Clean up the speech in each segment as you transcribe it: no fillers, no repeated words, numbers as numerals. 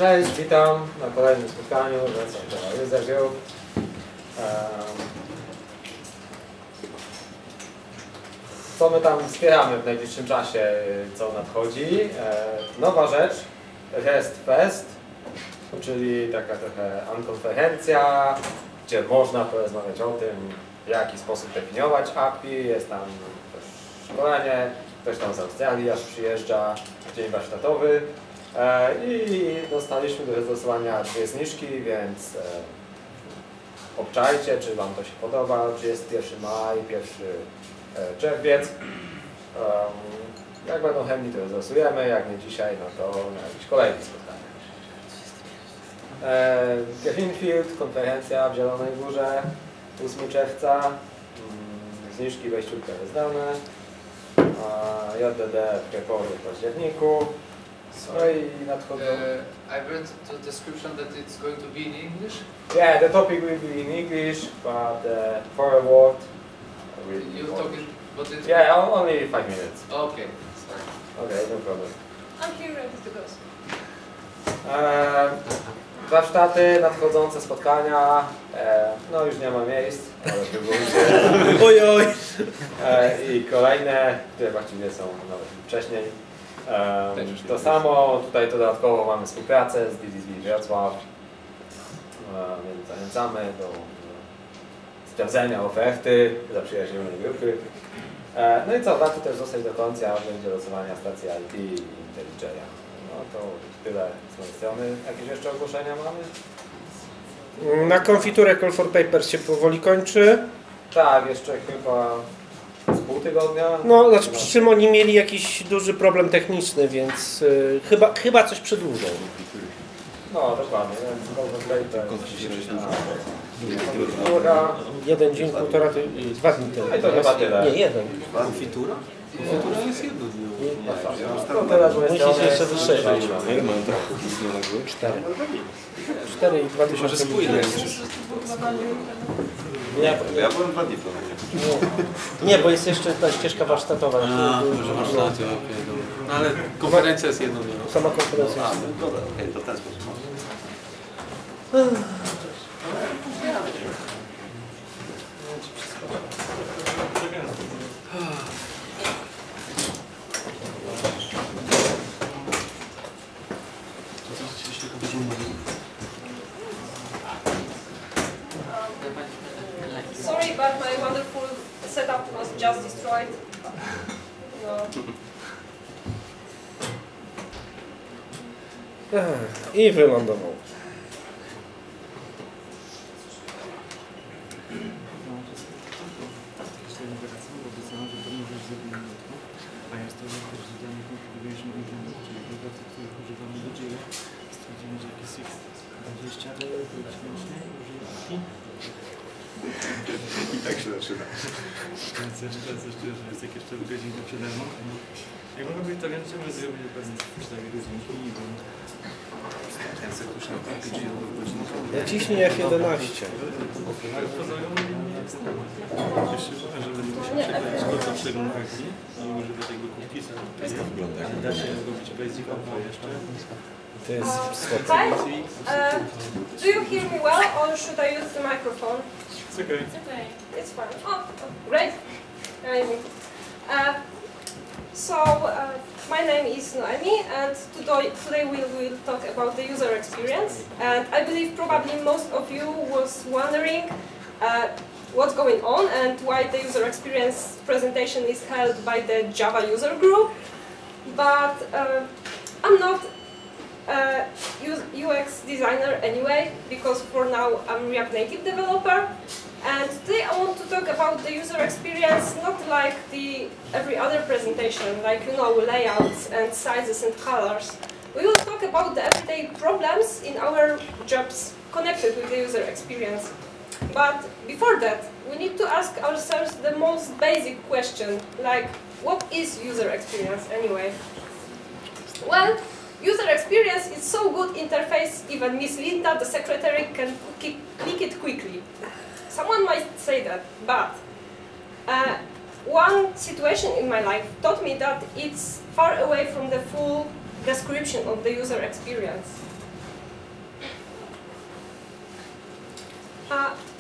Cześć, witam na kolejnym spotkaniu Wrocław JUG. Co my tam wspieramy w najbliższym czasie, co nadchodzi? Nowa rzecz, REST Fest, czyli taka trochę konferencja, gdzie można porozmawiać o tym, w jaki sposób definiować API. Jest tam też szkolenie, ktoś tam z Australii aż przyjeżdża, dzień warsztatowy. I dostaliśmy do zastosowania 2 zniżki, więc obczajcie, czy Wam to się podoba. 31 maj, 1 czerwiec. Jak będą chętni, to zastosujemy, jak nie dzisiaj, no to na jakieś kolejne spotkanie. Greenfield, konferencja w Zielonej Górze, 8 czerwca. Zniżki wejściówka rozdane. JDD w Krepowie w październiku. I read the description that it's going to be in English. Yeah, the topic will be in English, but for a word, You're talking, but it's... Yeah, only 5 minutes. Okay, sorry. Okay, no problem. I'm here ready to go. Warsztaty, nadchodzące spotkania, no już nie ma miejsc, ale próbujcie. Ojoj! I kolejne, które właściwie są nawet wcześniej. To samo, tutaj dodatkowo mamy współpracę z Tytuł Wrocław, więc zachęcamy do sprawdzenia oferty, zaprzyjaźnionej grupy. No i co, warto też zostać do końca, będzie losowania stacji IT i IntelliJ'a. No to tyle z mojej strony. Jakieś jeszcze ogłoszenia mamy? Na konfiturę Call for Papers się powoli kończy. Tak, jeszcze chyba z pół tygodnia. No, znaczy przy czym oni mieli jakiś duży problem techniczny, więc chyba coś przedłużą. No, dokładnie, więc Call for Papers. Jeden dzień, 1,5, 2 dni temu. No i to chyba tyle. Nie, jeden. Konfitura? Konfitura jest jedno dni. To tyle z mojej strony. Musicie jeszcze wyszerzyć. Jak mam tak? 4. 4 i 2000. Może spójne jest. Ja byłem 2 dni w Nie, bo jest jeszcze ta ścieżka warsztatowa. Może warsztaty, okej, dobra. No ale konferencja jest jedno dni. Sama konferencja. Dobra, okej, to w ten sposób. Sorry, but my wonderful setup was just destroyed. No. I wylądował. I tak się zaczyna. Więc jeszcze jest jakieś 4 godzinki przede mną. Jak mogę być to więcej, my zrobimy pewnie 4 godzinki i bym... Naciśnij F11. Ale pozorom jeszcze powiem, że będę musiał przeglądać to, co przeglądali i używać tego cookiesa. Ale da się zrobić basic alpha jeszcze. To jest Hi, do you hear me well or should I use the microphone? It's okay. It's fine. Oh, great. Amazing. My name is Noemi, and today we will talk about the user experience. And I believe probably most of you was wondering what's going on and why the user experience presentation is held by the Java user group. But I'm not UX designer anyway, because for now I'm React Native developer. And today I want to talk about the user experience, not like every other presentation, like, you know, layouts and sizes and colors. We will talk about the everyday problems in our jobs connected with the user experience. But before that, we need to ask ourselves the most basic question, like, what is user experience anyway? Well, user experience is so good interface, even Miss Linda, the secretary, can click it quickly. Someone might say that, but one situation in my life taught me that it's far away from the full description of the user experience.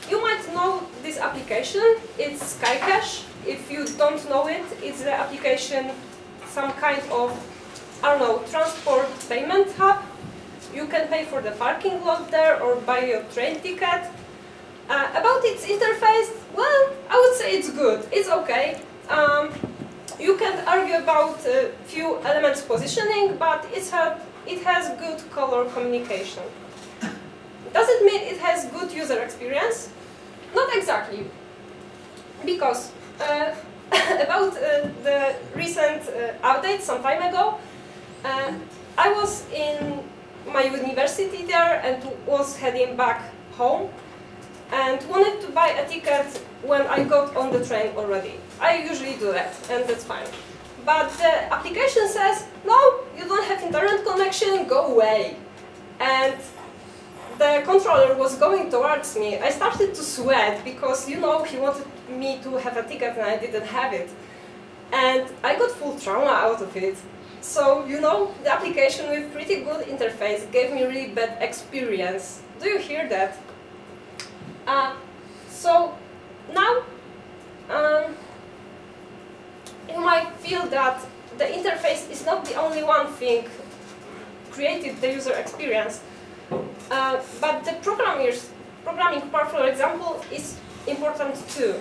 You might know this application. It's SkyCache. If you don't know it, it's the application, some kind of, I don't know, transport payment hub. You can pay for the parking lot there or buy your train ticket. About its interface, well, I would say it's good. It's okay. You can argue about a few elements positioning, but it has good color communication. Does it mean it has good user experience? Not exactly. Because about the recent update some time ago, I was in my university there and was heading back home and wanted to buy a ticket when I got on the train already. I usually do that, and that's fine. But the application says, no, you don't have internet connection, go away. And the controller was going towards me. I started to sweat because, you know, he wanted me to have a ticket and I didn't have it. And I got full trauma out of it. So, you know, the application with pretty good interface gave me really bad experience. Do you hear that? So now, you might feel that the interface is not the only one thing created the user experience, but the programming part, for example, is important too.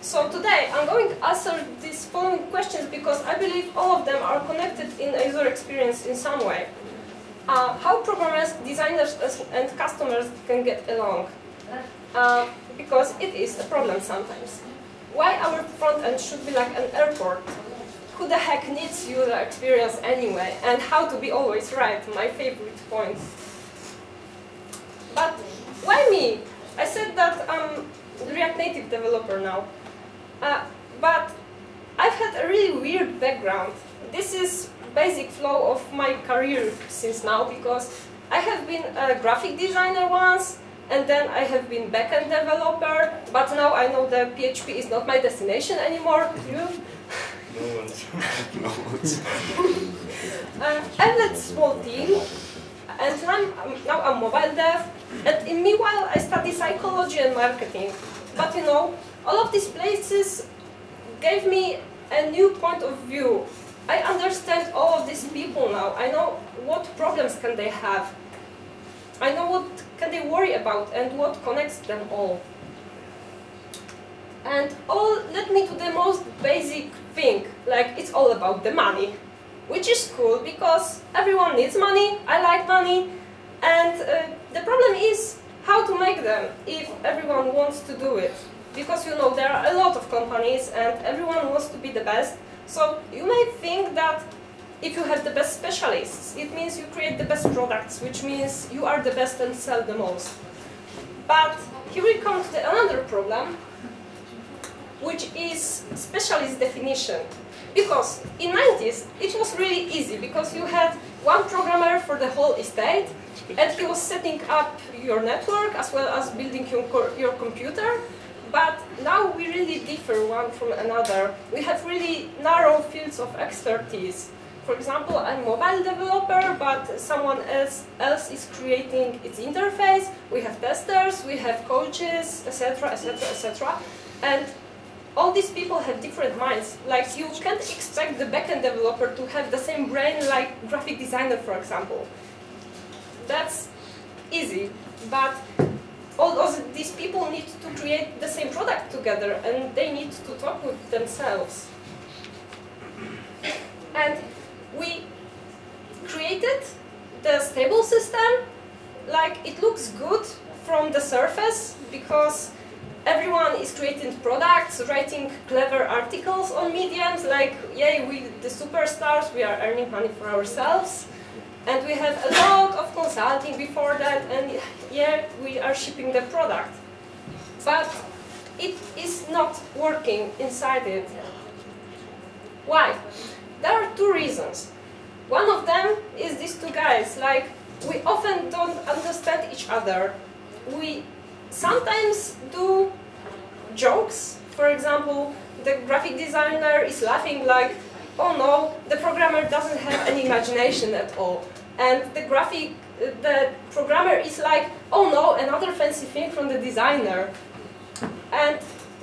So today I'm going to answer these following questions because I believe all of them are connected in a user experience in some way. How programmers, designers, and customers can get along. Because it is a problem sometimes. Why our front end should be like an airport? Who the heck needs user experience anyway? And how to be always right, my favorite point. But why me? I said that I'm a React Native developer now. But I've had a really weird background. This is basic flow of my career since now because I have been a graphic designer once, and then I have been backend developer, but now I know that PHP is not my destination anymore. You? No one's. I've led small team, and now I'm mobile dev, and in meanwhile I study psychology and marketing. But you know, all of these places gave me a new point of view. I understand all of these people now. I know what problems can they have. I know what can they worry about and what connects them all. And all led me to the most basic thing, like it's all about the money. Which is cool because everyone needs money, I like money, and the problem is how to make them if everyone wants to do it. Because you know, there are a lot of companies and everyone wants to be the best, so you may think that if you have the best specialists, it means you create the best products, which means you are the best and sell the most. But here we come to another problem, which is specialist definition. Because in 90s, it was really easy, because you had one programmer for the whole estate, and he was setting up your network as well as building your computer. But now we really differ one from another. We have really narrow fields of expertise. For example, I'm a mobile developer, but someone else is creating its interface. We have testers, we have coaches, etc., etc., etc. And all these people have different minds. Like, you can't expect the backend developer to have the same brain like graphic designer, for example. That's easy, but all these people need to create the same product together, and they need to talk with themselves. And we created the stable system. Like, it looks good from the surface because everyone is creating products, writing clever articles on mediums, like, yay, we the superstars, we are earning money for ourselves. And we have a lot of consulting before that, and yeah, we are shipping the product. But it is not working inside it. Why? There are two reasons. One of them is these two guys. Like, we often don't understand each other. We sometimes do jokes. For example, the graphic designer is laughing like, oh no, the programmer doesn't have any imagination at all. And the graphic the programmer is like, oh no, another fancy thing from the designer. And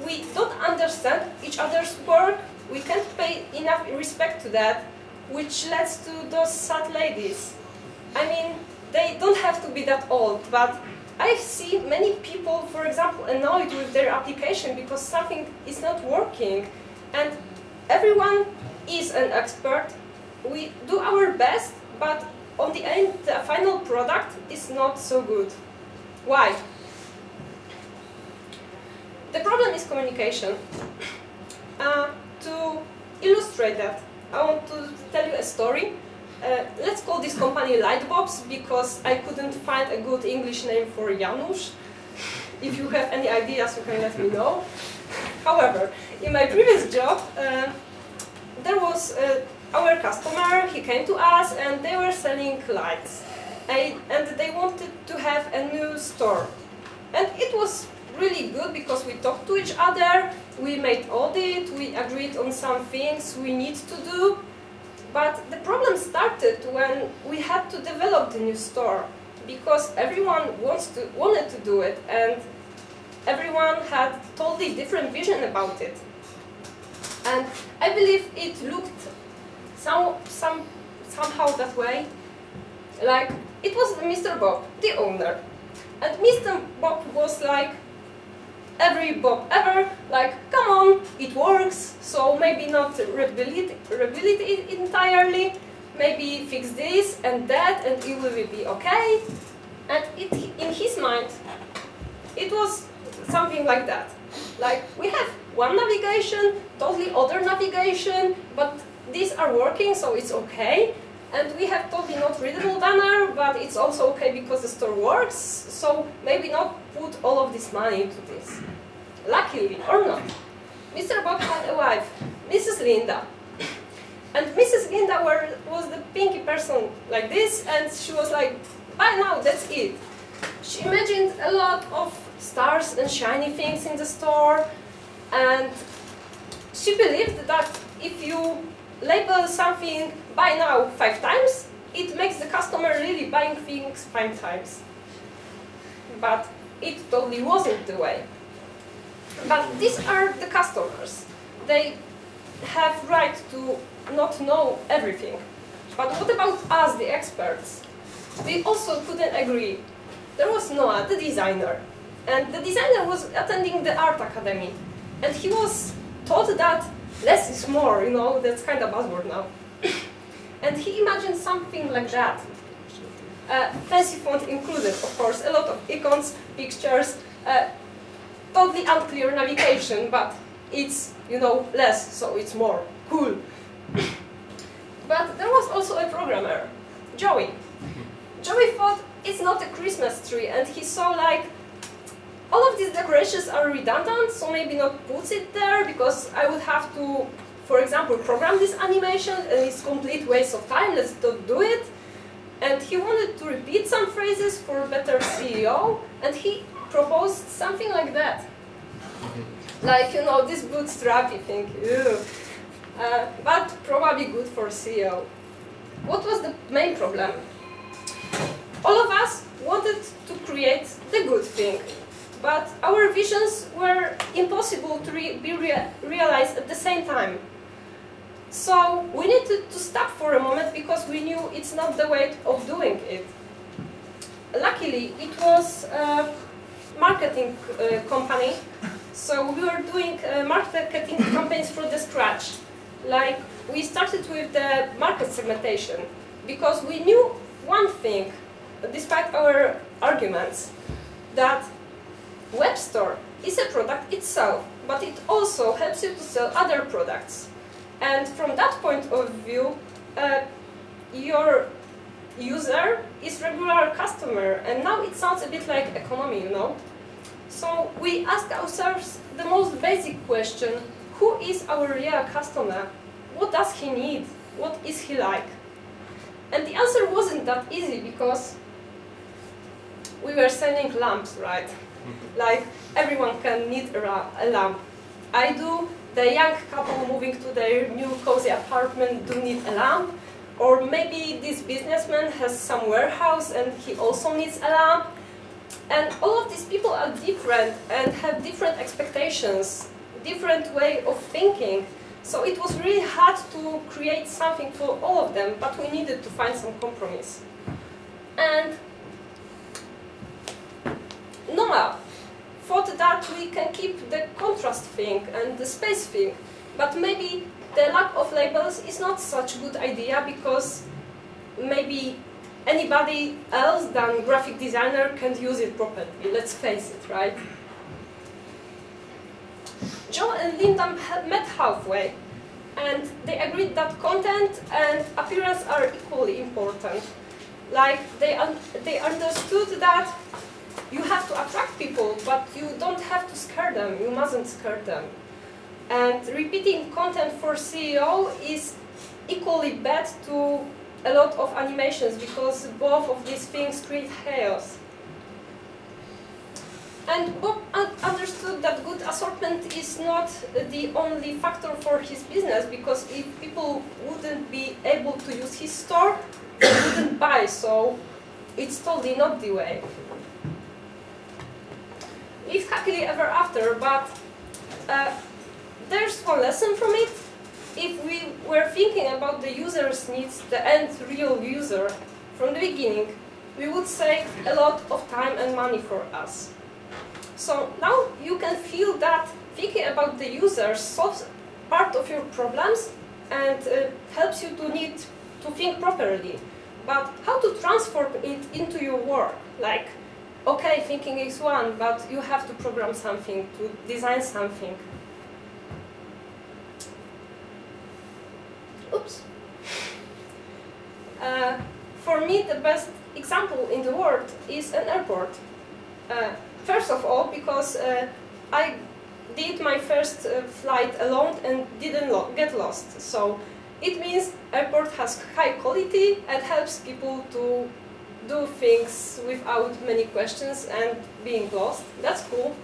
we don't understand each other's work, we can't pay enough respect to that, which leads to those sad ladies. I mean, they don't have to be that old, but I see many people, for example, annoyed with their application because something is not working. And everyone is an expert. We do our best, but on the end, the final product is not so good. Why? The problem is communication. To illustrate that, I want to tell you a story. Let's call this company Lightbulbs because I couldn't find a good English name for Janusz. If you have any ideas, you can let me know. However, in my previous job, there was our customer, he came to us and they were selling lights. And they wanted to have a new store. And it was really good because we talked to each other, we made audit, we agreed on some things we need to do. But the problem started when we had to develop the new store because everyone wanted to do it and everyone had totally different vision about it. And I believe it looked somehow that way. Like, it was Mr. Bob, the owner. And Mr. Bob was like, every Bob ever, like, come on, it works, so maybe not rebuild it entirely, maybe fix this and that and it will be okay. And in his mind, it was something like that. Like, we have one navigation, totally other navigation, but these are working, so it's okay. And we have totally not readable banner, but it's also okay because the store works, so maybe not put all of this money into this. Luckily, or not, Mr. Bob had a wife, Mrs. Linda. And Mrs. Linda was the pinky person like this, and she was like, by now, that's it. She imagined a lot of stars and shiny things in the store, and she believed that if you label something buy now 5 times, it makes the customer really buying things 5 times. But it totally wasn't the way. But these are the customers. They have right to not know everything. But what about us, the experts? We also couldn't agree. There was Noah, the designer. And the designer was attending the art academy. And he was taught that less is more, you know, that's kind of buzzword now. And he imagined something like that. Fancy font included, of course, a lot of icons, pictures, totally unclear navigation, but it's, you know, less, so it's more. Cool. But there was also a programmer, Joey. Joey thought it's not a Christmas tree, and he saw like, all of these decorations are redundant, so maybe not put it there, because I would have to, for example, program this animation, and it's complete waste of time, let's not do it. And he wanted to repeat some phrases for better CEO, and he proposed something like that. Like, you know, this bootstrappy thing, but probably good for CEO. What was the main problem? All of us wanted to create the good thing, but our visions were impossible to be realized at the same time. So we needed to stop for a moment because we knew it's not the way of doing it. Luckily, it was a marketing company, so we were doing marketing campaigns from the scratch. Like, we started with the market segmentation because we knew one thing, despite our arguments, that web store is a product itself, but it also helps you to sell other products. And from that point of view, your user is regular customer, and now it sounds a bit like economy, you know? So we ask ourselves the most basic question: who is our real customer? What does he need? What is he like? And the answer wasn't that easy because we were selling lamps, right? Like, everyone can need a lamp. I do. The young couple moving to their new cozy apartment do need a lamp. Or maybe this businessman has some warehouse and he also needs a lamp. And all of these people are different and have different expectations, different way of thinking. So it was really hard to create something for all of them, but we needed to find some compromise. And Noah thought that we can keep the contrast thing and the space thing, but maybe the lack of labels is not such a good idea because maybe anybody else than graphic designer can use it properly, let's face it, right? Joe and Linda met halfway, and they agreed that content and appearance are equally important. Like, they understood that you have to attract people, but you don't have to scare them, you mustn't scare them. And repeating content for CEO is equally bad to a lot of animations, because both of these things create chaos. And Bob understood that good assortment is not the only factor for his business, because if people wouldn't be able to use his store, they wouldn't buy, so it's totally not the way. Live happily ever after, but there's one lesson from it. If we were thinking about the user's needs, the end real user, from the beginning, we would save a lot of time and money for us. So now you can feel that thinking about the user solves part of your problems and helps you to think properly. But how to transform it into your work? Like, okay, thinking is one, but you have to program something, to design something. Oops. For me, the best example in the world is an airport. First of all, because I did my first flight alone and didn't get lost. So it means airport has high quality and helps people to do things without many questions and being lost. That's cool.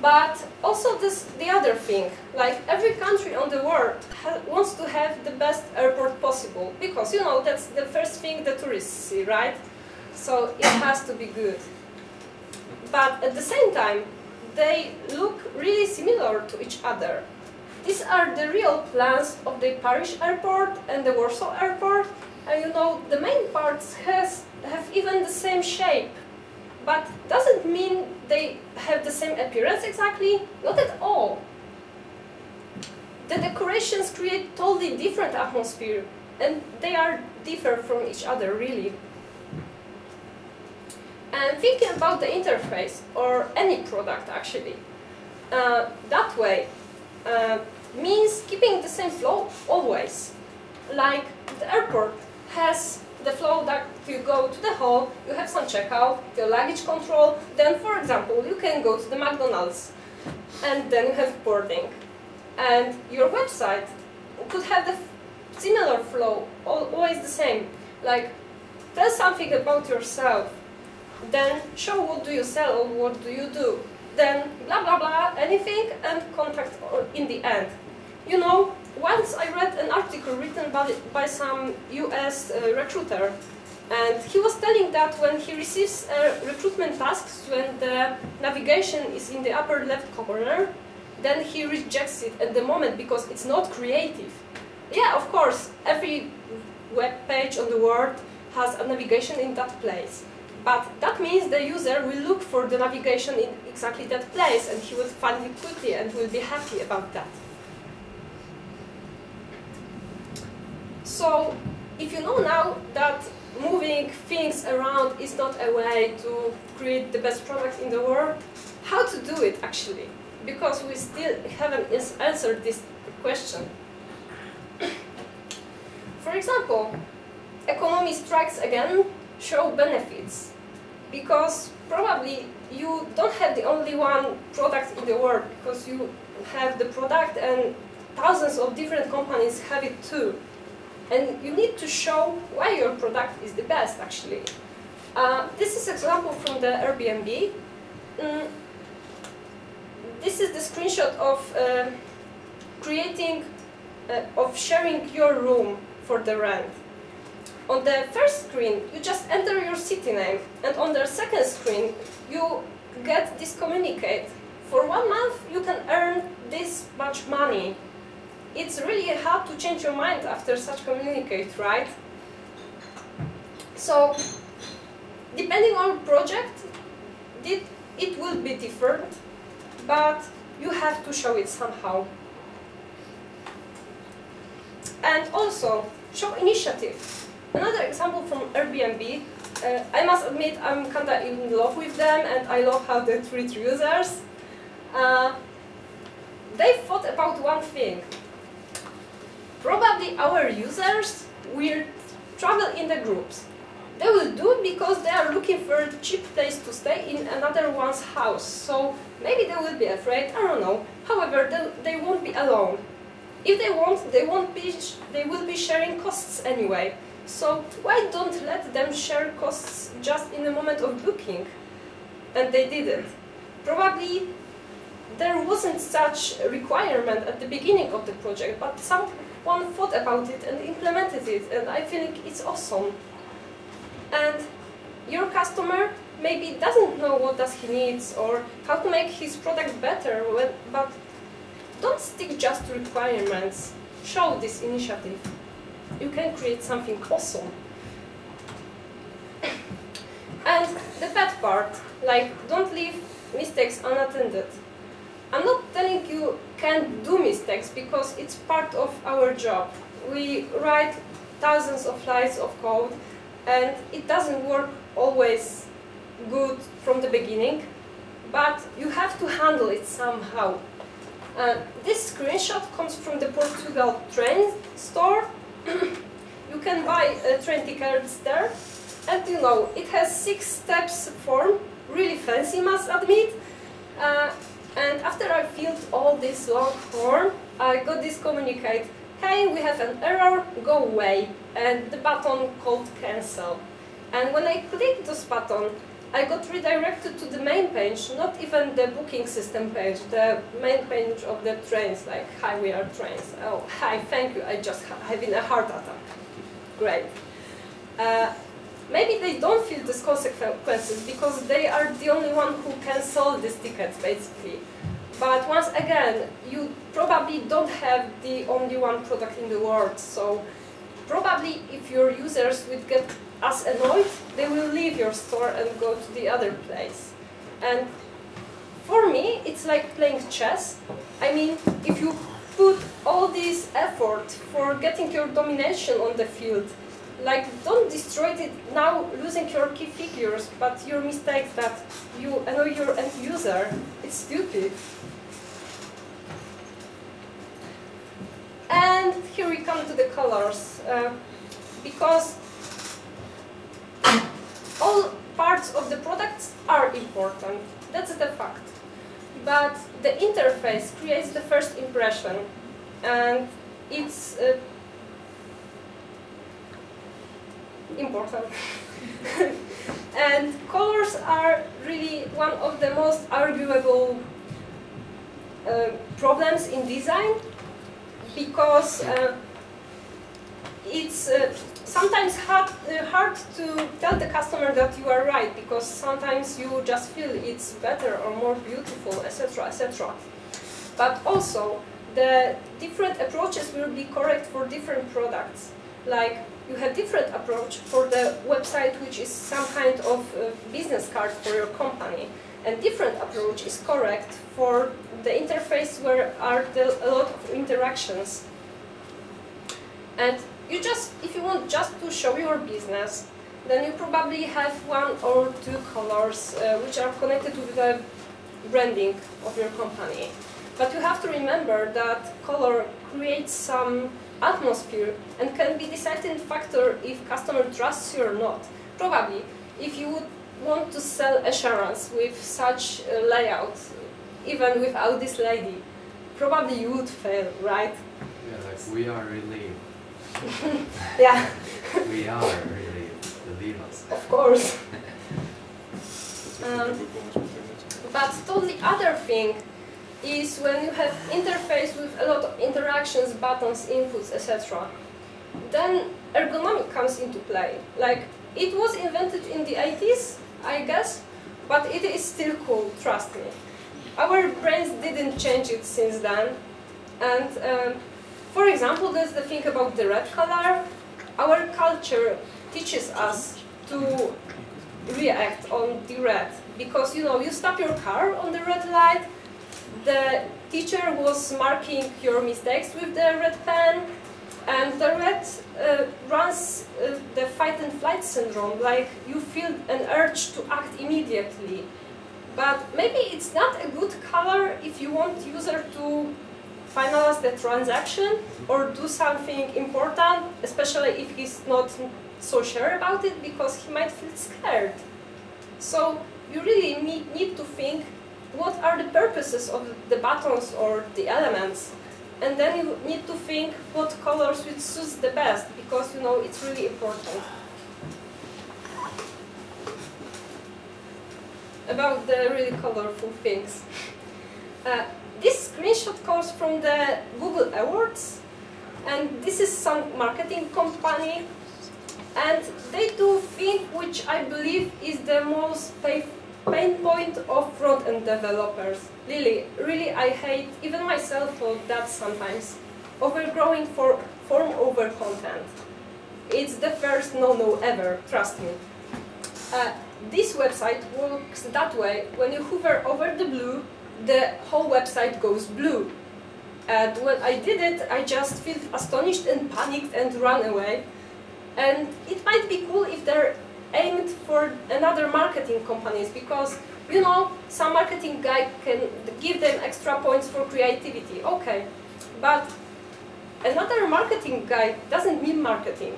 But also the other thing, like every country on the world wants to have the best airport possible, because, you know, that's the first thing the tourists see, right? So it has to be good. But at the same time, they look really similar to each other. These are the real plans of the Paris airport and the Warsaw airport, and you know, the main parts have even the same shape. But doesn't mean they have the same appearance exactly, not at all. The decorations create totally different atmosphere, and they are different from each other, really. And thinking about the interface, or any product actually, that way means keeping the same flow always. Like the airport has the flow that you go to the hall, you have some checkout, your luggage control, then, for example, you can go to the McDonald's, and then you have boarding. And your website could have the similar flow, always the same. Like, tell something about yourself, then show what do you sell or what do you do, then blah blah blah, anything, and contact in the end. You know, once I read an article written by some US recruiter, and he was telling that when he receives recruitment tasks, when the navigation is in the upper left corner, then he rejects it at the moment because it's not creative. Yeah, of course, every web page on the world has a navigation in that place. But that means the user will look for the navigation in exactly that place, and he will find it quickly and will be happy about that. So, if you know now that moving things around is not a way to create the best product in the world, how to do it actually? Because we still haven't answered this question. For example, economy strikes again show benefits, because probably you don't have the only one product in the world, because you have the product and thousands of different companies have it too. And you need to show why your product is the best, actually. This is an example from the Airbnb. This is the screenshot of sharing your room for the rent. On the first screen, you just enter your city name, and on the second screen, you get this communicate. For 1 month, you can earn this much money. It's really hard to change your mind after such communicate, right? So, depending on project, it will be different, but you have to show it somehow. And also, show initiative. Another example from Airbnb. I must admit I'm kinda in love with them, and I love how they treat users. They thought about one thing. Probably our users will travel in the groups. They will do it because they are looking for a cheap place to stay in another one's house. So maybe they will be afraid, I don't know. However, they won't be alone. If they want, they will be sharing costs anyway. So why don't let them share costs just in the moment of booking? And they didn't. Probably there wasn't such a requirement at the beginning of the project, but someone thought about it and implemented it, and I think it's awesome. And your customer maybe doesn't know what does he needs or how to make his product better, but don't stick just to requirements. Show this initiative. You can create something awesome. And the bad part, like, don't leave mistakes unattended. I'm not telling you can't do mistakes because it's part of our job. We write thousands of lines of code and it doesn't work always good from the beginning, but you have to handle it somehow. This screenshot comes from the Portugal train store. You can buy train tickets there, and you know, it has 6 steps form, really fancy, must admit. And after I filled all this long form, I got this communicate, hey, we have an error, go away, and the button called cancel. And when I clicked this button, I got redirected to the main page, not even the booking system page, the main page of the trains, like, hi, we are trains. Oh, hi, thank you, I just having a heart attack. Great. Maybe they don't feel these consequences because they are the only one who can sell these tickets, basically. But once again, you probably don't have the only one product in the world, so probably if your users would get as annoyed, they will leave your store and go to the other place. And for me, it's like playing chess. I mean, if you put all this effort for getting your domination on the field, like, don't destroy it now losing your key figures, but your mistake that you annoy your end user. It's stupid. And here we come to the colors. Because all parts of the products are important. That's the fact. But the interface creates the first impression. And it's important. And colors are really one of the most arguable problems in design, because it's sometimes hard to tell the customer that you are right, because sometimes you just feel it's better or more beautiful, etc., etc. But also, the different approaches will be correct for different products. Like, you have different approach for the website, which is some kind of business card for your company, and different approach is correct for the interface where are a lot of interactions. And you just, if you want just to show your business, then you probably have 1 or 2 colors which are connected with the branding of your company. But you have to remember that color creates some atmosphere and can be deciding factor if customer trusts you or not. Probably, if you would want to sell assurance with such a layout, even without this lady, probably you would fail, right? Yeah, like, we are relieved. Yeah. We are relieved. Believe us. Of course. But totally other thing is when you have interface with a lot of interactions, buttons, inputs, etc. then ergonomic comes into play. Like, it was invented in the 80s, I guess, but it is still cool, trust me. Our brains didn't change it since then. And for example, there's the thing about the red color. Our culture teaches us to react on the red, because you know, you stop your car on the red light, the teacher was marking your mistakes with the red pen, and the red runs the fight and flight syndrome, like you feel an urge to act immediately. But maybe it's not a good color if you want user to finalize the transaction or do something important, especially if he's not so sure about it, because he might feel scared. So you really need to think what are the purposes of the buttons or the elements, and then you need to think what colors will suit the best, because you know it's really important. About the really colorful things. This screenshot comes from the Google Awards, and this is some marketing company, and they do thing which I believe is the most pain point of front-end developers. Really, I hate even myself for that sometimes. Overgrowing for form over content. It's the first no-no ever, trust me. This website works that way. When you hover over the blue, the whole website goes blue. And when I did it, I just felt astonished and panicked and ran away. And it might be cool if they're aimed for another marketing companies, because, you know, some marketing guy can give them extra points for creativity. Okay, but another marketing guy doesn't mean marketing.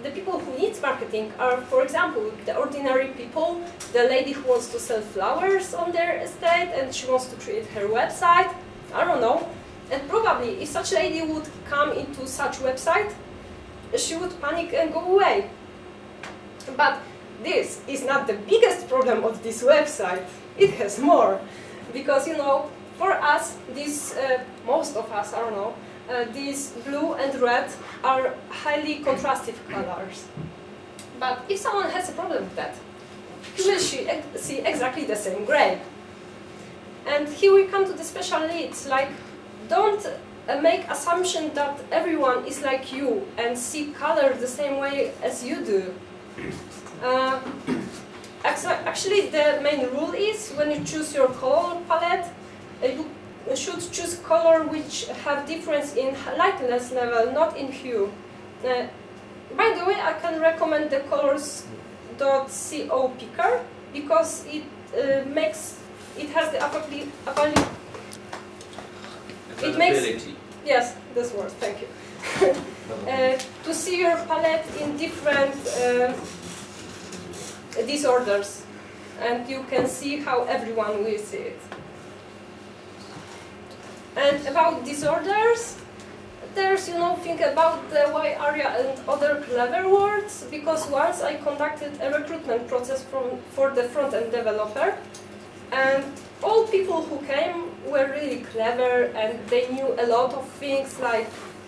The people who need marketing are, for example, the ordinary people, the lady who wants to sell flowers on their estate and she wants to create her website, I don't know. And probably if such lady would come into such website, she would panic and go away. But this is not the biggest problem of this website. It has more. Because, you know, for us, most of us, I don't know, these blue and red are highly contrastive colors. But if someone has a problem with that, he will see exactly the same gray. And here we come to the special needs, like, don't make assumption that everyone is like you and see color the same way as you do. Actually, the main rule is when you choose your color palette, you should choose color which have difference in lightness level, not in hue. By the way, I can recommend the colors .co picker, because it has the yes, this word, thank you. To see your palette in different disorders, and you can see how everyone will see it. And about disorders, there's, you know, think about the Y area and other clever words, because once I conducted a recruitment process for the front-end developer, and all people who came were really clever and they knew a lot of things, like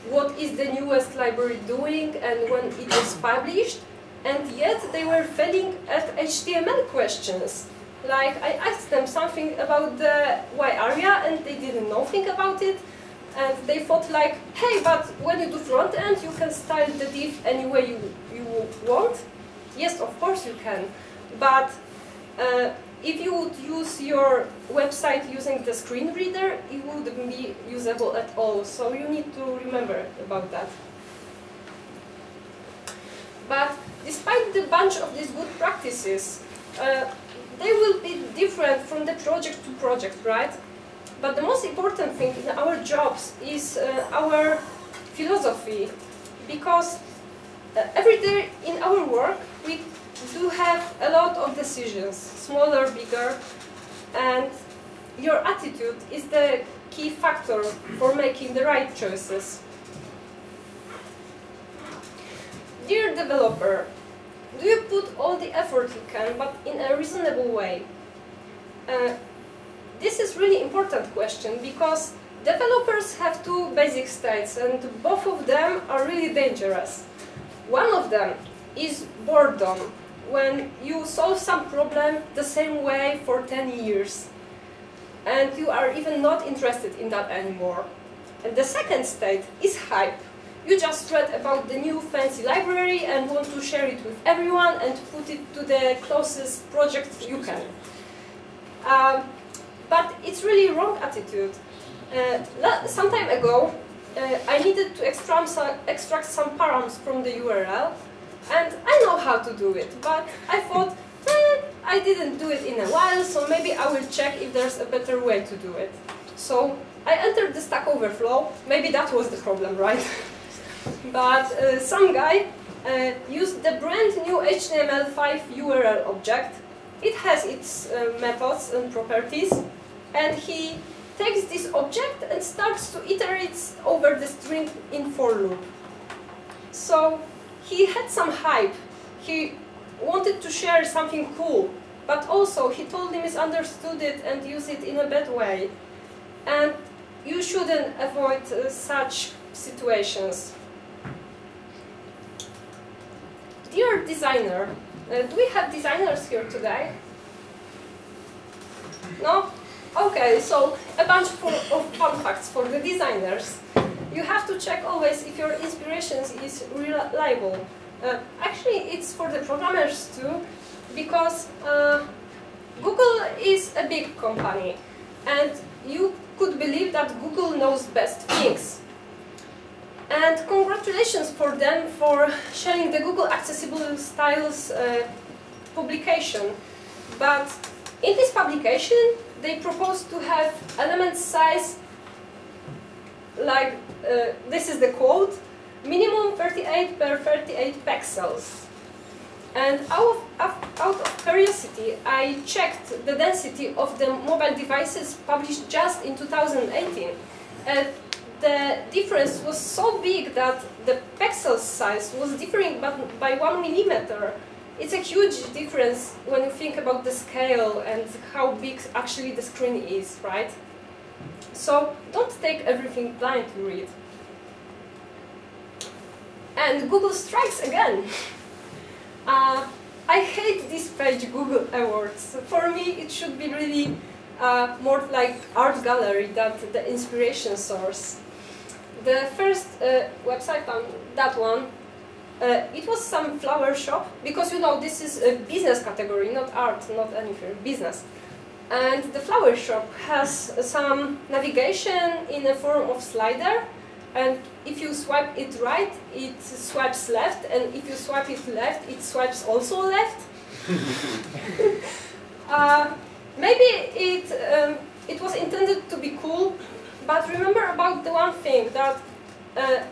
what is the newest library doing and when it was published, and yet they were failing at HTML questions. Like, I asked them something about the Y area and they didn't know anything about it, and they thought like, hey, but when you do front end, you can style the div any way you want. Yes, of course you can, but if you would use your website using the screen reader, it wouldn't be usable at all, so you need to remember about that. But despite the bunch of these good practices, they will be different from the project to project, right? But the most important thing in our jobs is our philosophy, because every day in our work we do have a lot of decisions, smaller, bigger, and your attitude is the key factor for making the right choices. Dear developer, do you put all the effort you can, but in a reasonable way? This is really important question, because developers have two basic states, and both of them are really dangerous. One of them is boredom, when you solve some problem the same way for 10 years, and you are even not interested in that anymore. And the second state is hype. You just read about the new fancy library and want to share it with everyone and put it to the closest project you can. But it's really wrong attitude. Some time ago, I needed to extract some params from the URL, and I know how to do it, but I thought, I didn't do it in a while, so maybe I will check if there's a better way to do it. So I entered the Stack Overflow. Maybe that was the problem, right? But some guy used the brand new HTML5 URL object. It has its methods and properties, and he takes this object and starts to iterate over the string in for loop. So he had some hype. He wanted to share something cool, but also he totally misunderstood it and used it in a bad way. And you shouldn't avoid such situations. Dear designer, do we have designers here today? No? Okay, so a bunch of fun facts for the designers. You have to check always if your inspiration is reliable. Actually, it's for the programmers too, because Google is a big company, and you could believe that Google knows best things. And congratulations for them for sharing the Google Accessible Styles publication. But in this publication, they propose to have element size, like, this is the quote, minimum 38 per 38 pixels. And out of curiosity, I checked the density of the mobile devices published just in 2018. The difference was so big that the pixel size was differing by 1 millimeter. It's a huge difference when you think about the scale and how big actually the screen is, right? So don't take everything blind to read. And Google strikes again. I hate this page, Google Awards. For me, it should be really more like art gallery than the inspiration source. The first website, that one, it was some flower shop, because you know this is a business category, not art, not anything, business. And the flower shop has some navigation in the form of slider, and if you swipe it right, it swipes left, and if you swipe it left, it swipes also left. Maybe it was intended to be cool, but remember about the one thing, that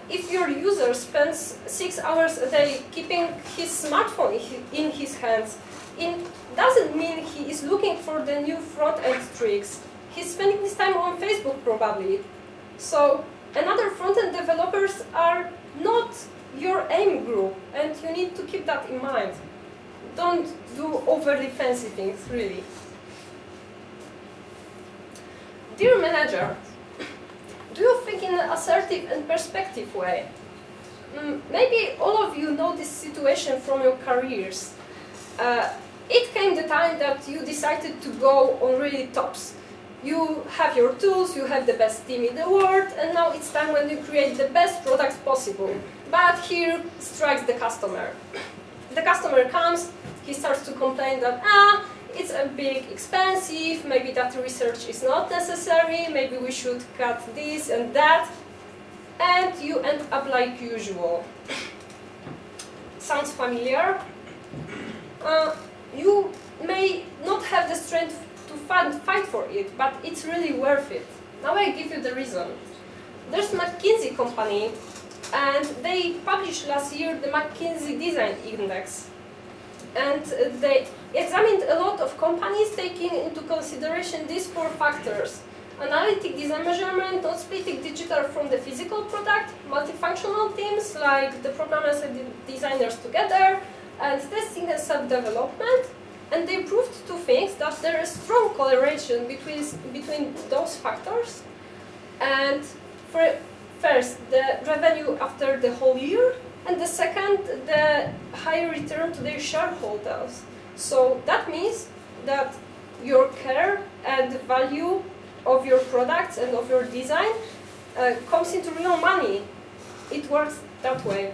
if your user spends 6 hours a day keeping his smartphone in his hands, it doesn't mean he is looking for the new front-end tricks. He's spending his time on Facebook probably. So another front-end developers are not your aim group, and you need to keep that in mind. Don't do overly fancy things, really. Dear manager, do you think in an assertive and perspective way? Maybe all of you know this situation from your careers. It came the time that you decided to go on really tops. You have your tools, you have the best team in the world, and now it's time when you create the best products possible. But here strikes the customer. The customer comes, he starts to complain that, it's a bit expensive, maybe that research is not necessary, maybe we should cut this and that, and you end up like usual. Sounds familiar? You may not have the strength to fight for it, but it's really worth it. Now I give you the reason. There's McKinsey company, and they published last year the McKinsey Design Index. And they examined a lot of companies taking into consideration these 4 factors: analytic design measurement, not splitting digital from the physical product, multifunctional teams like the programmers and the designers together, and testing and self-development. And they proved 2 things: that there is strong correlation between those factors, And first, the revenue after the whole year, and the second, the higher return to their shareholders. So that means that your care and the value of your products and of your design comes into real money. It works that way.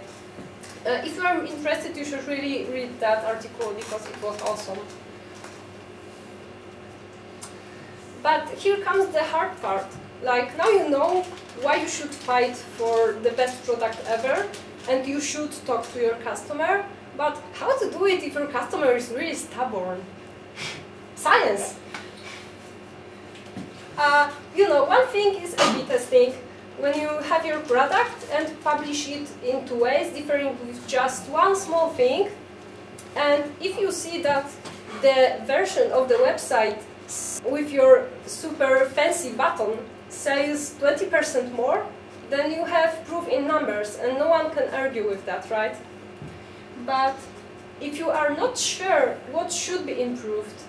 If you are interested, you should really read that article because it was awesome. But here comes the hard part. Like, now you know why you should fight for the best product ever, and you should talk to your customer, but how to do it if your customer is really stubborn? Science! You know, one thing is A/B testing. When you have your product and publish it in two ways, differing with just one small thing, and if you see that the version of the website with your super fancy button sells 20% more, then you have proof in numbers, and no one can argue with that, right? But if you are not sure what should be improved,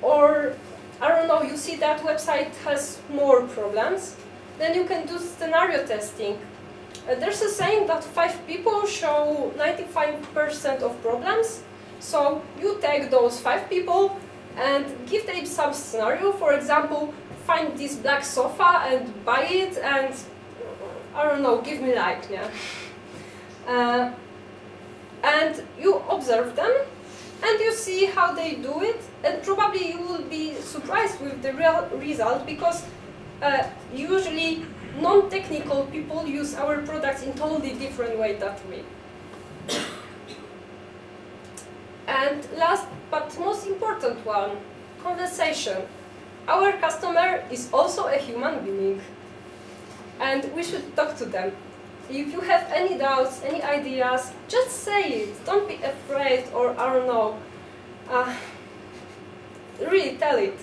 or, I don't know, you see that website has more problems, then you can do scenario testing. There's a saying that 5 people show 95% of problems, so you take those 5 people and give them some scenario. For example, find this black sofa and buy it, and I don't know, give me like, yeah. And you observe them, and you see how they do it, and probably you will be surprised with the real result, because usually non-technical people use our products in totally different way that we. And last but most important one, conversation. Our customer is also a human being, and we should talk to them. If you have any doubts, any ideas, just say it. Don't be afraid, or I don't know, really tell it.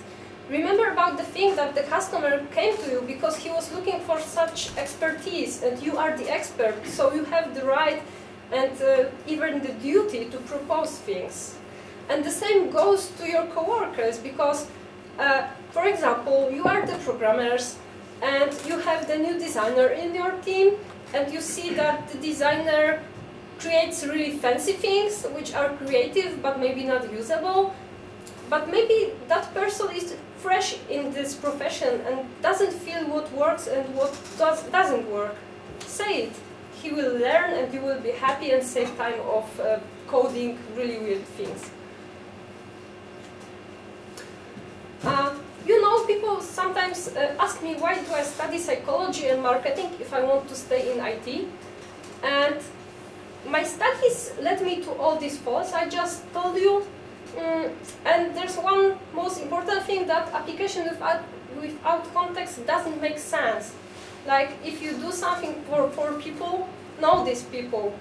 Remember about the thing that the customer came to you because he was looking for such expertise, and you are the expert, so you have the right and even the duty to propose things. And the same goes to your coworkers, because, for example, you are the programmers, and you have the new designer in your team, and you see that the designer creates really fancy things, which are creative but maybe not usable. But maybe that person is fresh in this profession and doesn't feel what works and what doesn't work. Say it. He will learn, and you will be happy and save time of coding really weird things. You know, people sometimes ask me, why do I study psychology and marketing if I want to stay in IT? And my studies led me to all these faults I just told you. And there's one most important thing, that application without context doesn't make sense. Like, if you do something for people, know these people.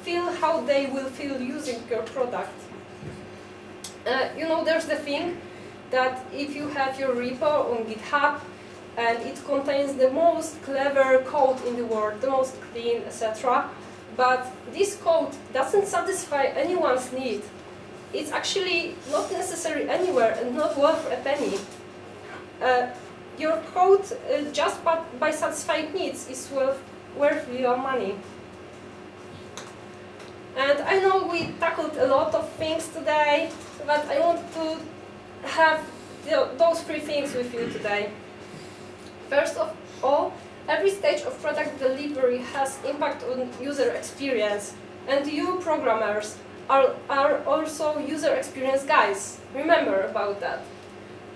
Feel how they will feel using your product. You know, there's the thing that if you have your repo on GitHub and it contains the most clever code in the world, the most clean, etc., but this code doesn't satisfy anyone's need, it's actually not necessary anywhere and not worth a penny. Your code, just by satisfying needs, is worth your money. And I know we tackled a lot of things today, but I want to have those 3 things with you today. First of all, every stage of product delivery has impact on user experience, and you programmers are also user experience guys. Remember about that.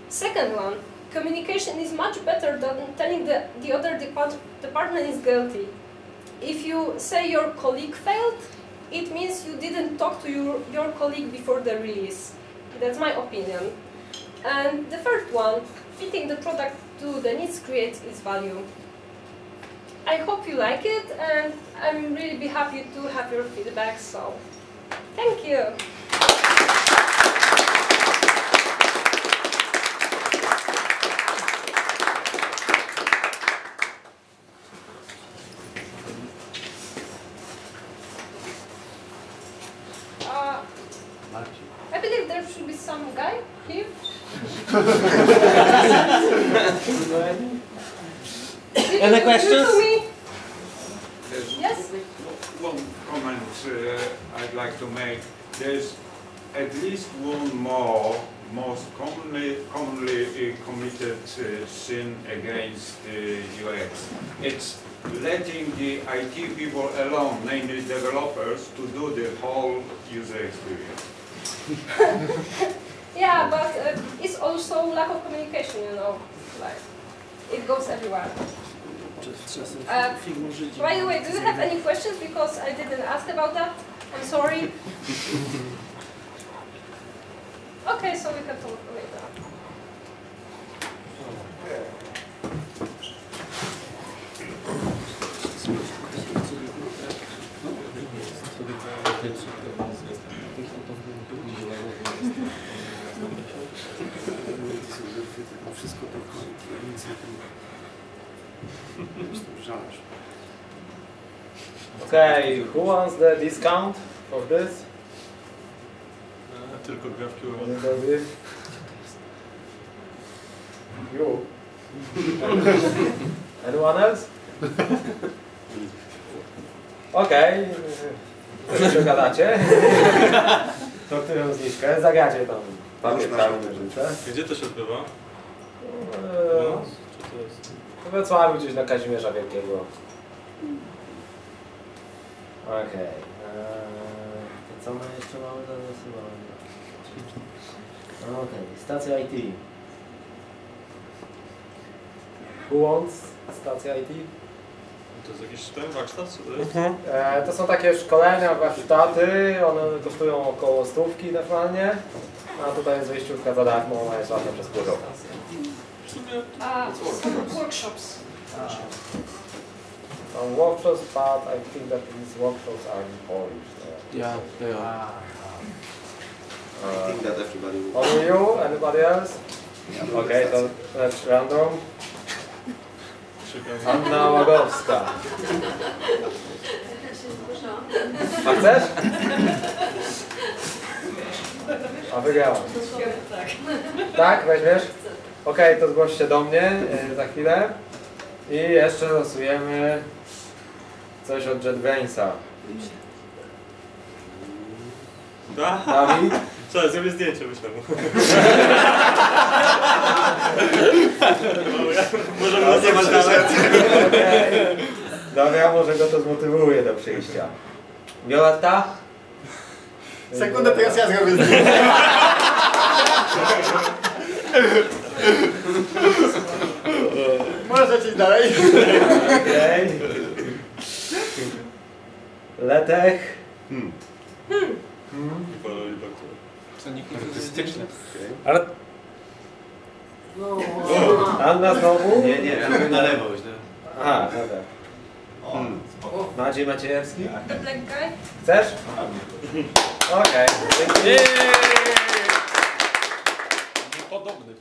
Second one, communication is much better than telling the other department is guilty. If you say your colleague failed, it means you didn't talk to your colleague before the release. That's my opinion. And the third one, fitting the product to the needs creates its value. I hope you like it, and I'm really be happy to have your feedback, so thank you. I believe there should be some guy here. Noemi? Any questions? To me? Yes? One comment I'd like to make. There's at least one more most commonly committed sin against UX. It's letting the IT people alone, namely developers, to do the whole user experience. Yeah, but it's also lack of communication, you know, like it goes everywhere. By the way, do you have any questions? Because I didn't ask about that. I'm sorry. Okay, so we can talk later. Okay, who wants the discount for this? Tylko gawki Anybody? You. Anyone else? Okej. Przegadacie. To którą zniżkę? Zagracie tam pamiętami różnicę. Gdzie to się odbywa? Czy to jest? We Wrocławiu gdzieś na Kazimierza Wielkiego. Okej. To co my jeszcze mamy do zasyłania? Okej, stacja IT. Who wants stacja IT? To jest jakiś ten warsztat, co to jest? To są takie szkolenia, warsztaty, one kosztują około 100 normalnie, a tutaj jest wyjściówka za darmo, ona jest ważna przez pół roku. Workshops. Some workshops, but I think that these workshops are in Polish. Yeah, they are. I think that everybody will. Only you? Anybody else? Okay, to let's random. Anna Łagowska. A chcesz? A wygrałam. Tak, weźmiesz? Okej, to zgłoś się do mnie za chwilę. I jeszcze losujemy coś od JetBrainsa. Dawid? Co, zrobię zdjęcie, myślę. Możemy nas nie nawet. Dobra, może go to zmotywuje do przyjścia. Violetta? Sekundę, teraz ja zrobię zdjęcie. Możesz iść dalej. Okej. Letech? Ale Anna znowu? Nie, ja bym na lewo źle. Aha, dobra. Maciej Maciejewski? The black guy. Chcesz? Okej. Dziękuję. podobny.